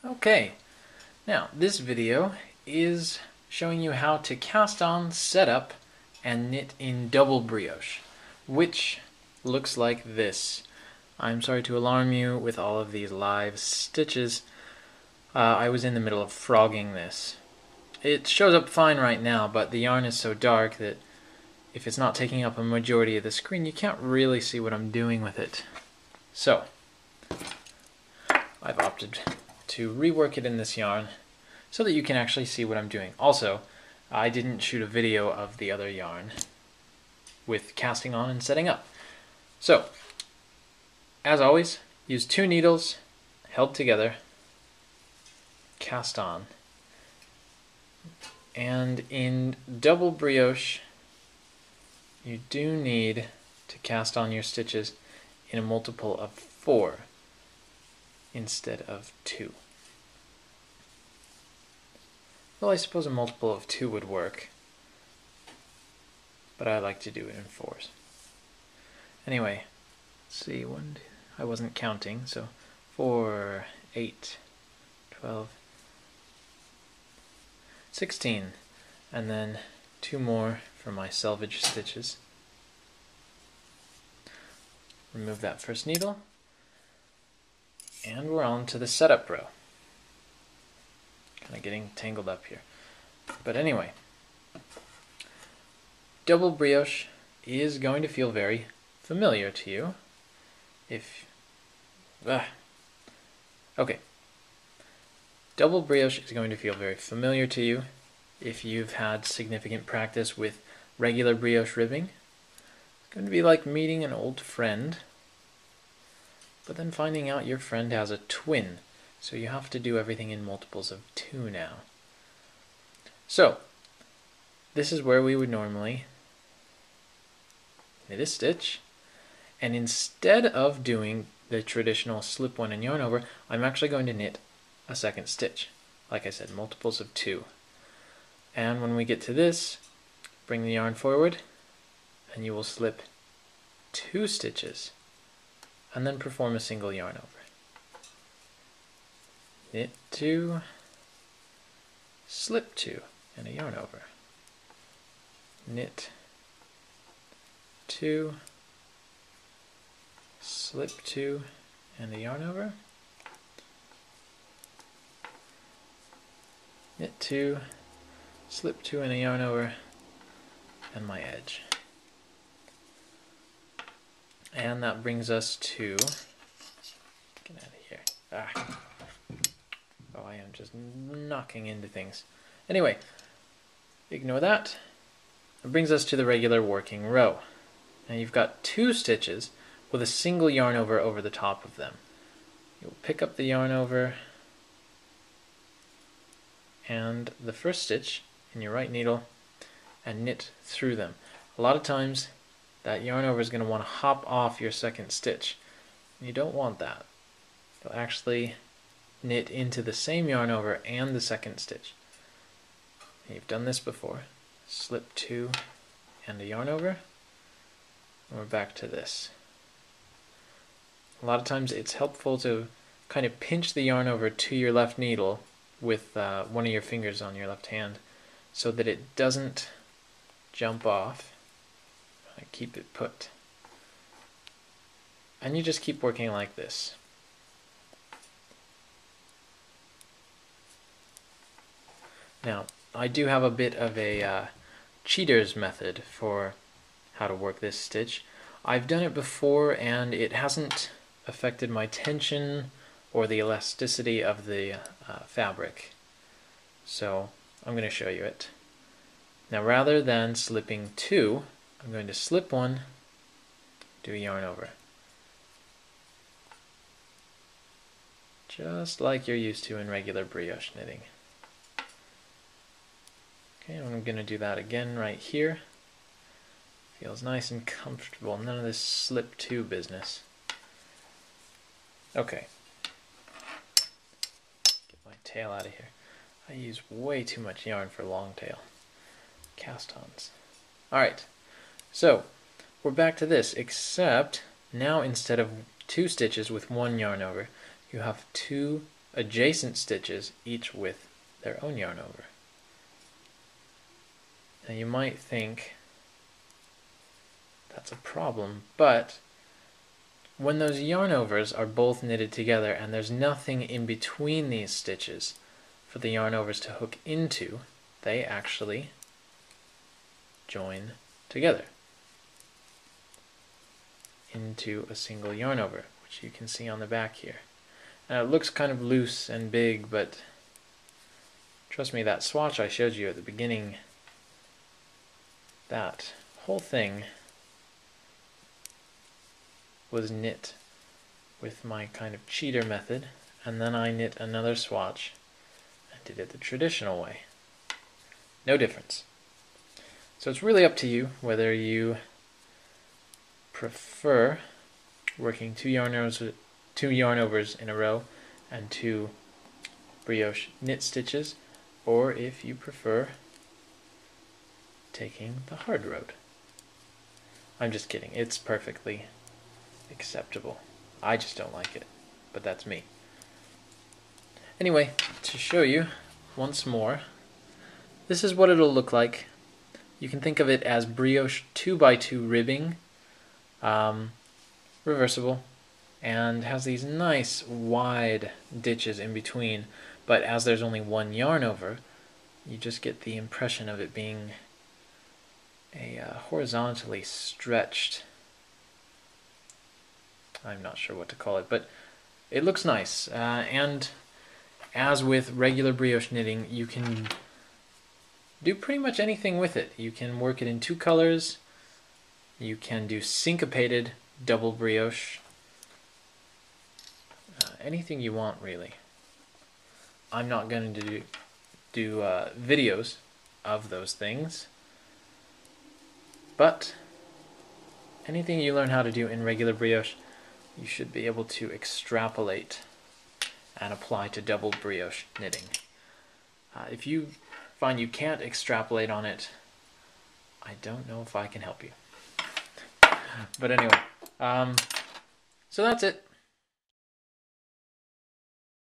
Okay, now this video is showing you how to cast on, set up, and knit in double brioche, which looks like this. I'm sorry to alarm you with all of these live stitches. I was in the middle of frogging this. It shows up fine right now, but the yarn is so dark that if it's not taking up a majority of the screen, you can't really see what I'm doing with it. So, I've opted to rework it in this yarn so that you can actually see what I'm doing. Also, I didn't shoot a video of the other yarn with casting on and setting up. So, as always, use 2 needles held together, cast on, and in double brioche you do need to cast on your stitches in a multiple of 4 instead of 2. Well, I suppose a multiple of 2 would work, but I like to do it in 4s. Anyway, let's see, I wasn't counting, so 4, 8, 12, 16, and then 2 more for my selvage stitches. Remove that first needle, and we're on to the setup row. Kind of getting tangled up here. But anyway, double brioche is going to feel very familiar to you. Okay. Double brioche is going to feel very familiar to you if you've had significant practice with regular brioche ribbing. It's going to be like meeting an old friend, but then finding out your friend has a twin. So you have to do everything in multiples of 2 now. So, this is where we would normally knit a stitch, and instead of doing the traditional slip one and yarn over, I'm actually going to knit a second stitch. Like I said, multiples of 2. And when we get to this, bring the yarn forward, and you will slip 2 stitches, and then perform a single yarn over. Knit 2, slip 2, and a yarn over. Knit 2, slip 2, and a yarn over. Knit 2, slip 2, and a yarn over, and my edge. And that brings us to, get out of here. Oh, I am just knocking into things. Anyway, ignore that. It brings us to the regular working row. Now you've got 2 stitches with a single yarn over the top of them. You'll pick up the yarn over and the first stitch in your right needle and knit through them. A lot of times that yarn over is going to want to hop off your second stitch. You don't want that. You'll actually knit into the same yarn over and the second stitch. You've done this before. Slip 2 and a yarn over, and we're back to this. A lot of times it's helpful to kind of pinch the yarn over to your left needle with one of your fingers on your left hand so that it doesn't jump off. Keep it put. And you just keep working like this. Now, I do have a bit of a cheater's method for how to work this stitch. I've done it before and it hasn't affected my tension or the elasticity of the fabric. So I'm going to show you it. Now rather than slipping 2, I'm going to slip 1, do a yarn over. Just like you're used to in regular brioche knitting. Okay, I'm going to do that again right here. Feels nice and comfortable. None of this slip 2 business. Okay. Get my tail out of here. I use way too much yarn for long tail cast-ons. Alright, so we're back to this, except now instead of 2 stitches with 1 yarn over, you have 2 adjacent stitches, each with their own yarn over. Now you might think that's a problem, but when those yarn overs are both knitted together and there's nothing in between these stitches for the yarn overs to hook into, they actually join together into a single yarn over, which you can see on the back here. Now it looks kind of loose and big, but trust me, that swatch I showed you at the beginning, that whole thing was knit with my kind of cheater method, and then I knit another swatch and did it the traditional way. No difference. So it's really up to you whether you prefer working two yarn overs in a row and 2 brioche knit stitches, or if you prefer taking the hard road. I'm just kidding, it's perfectly acceptable. I just don't like it, but that's me. Anyway, to show you once more, this is what it'll look like. You can think of it as brioche 2x2 ribbing, reversible, and has these nice wide ditches in between, but as there's only one yarn over, you just get the impression of it being a horizontally stretched, I'm not sure what to call it, but it looks nice. And as with regular brioche knitting, you can do pretty much anything with it. You can work it in 2 colors, you can do syncopated double brioche, anything you want really. I'm not going to do videos of those things, but anything you learn how to do in regular brioche, you should be able to extrapolate and apply to double brioche knitting. If you find you can't extrapolate on it, I don't know if I can help you. But anyway, so that's it.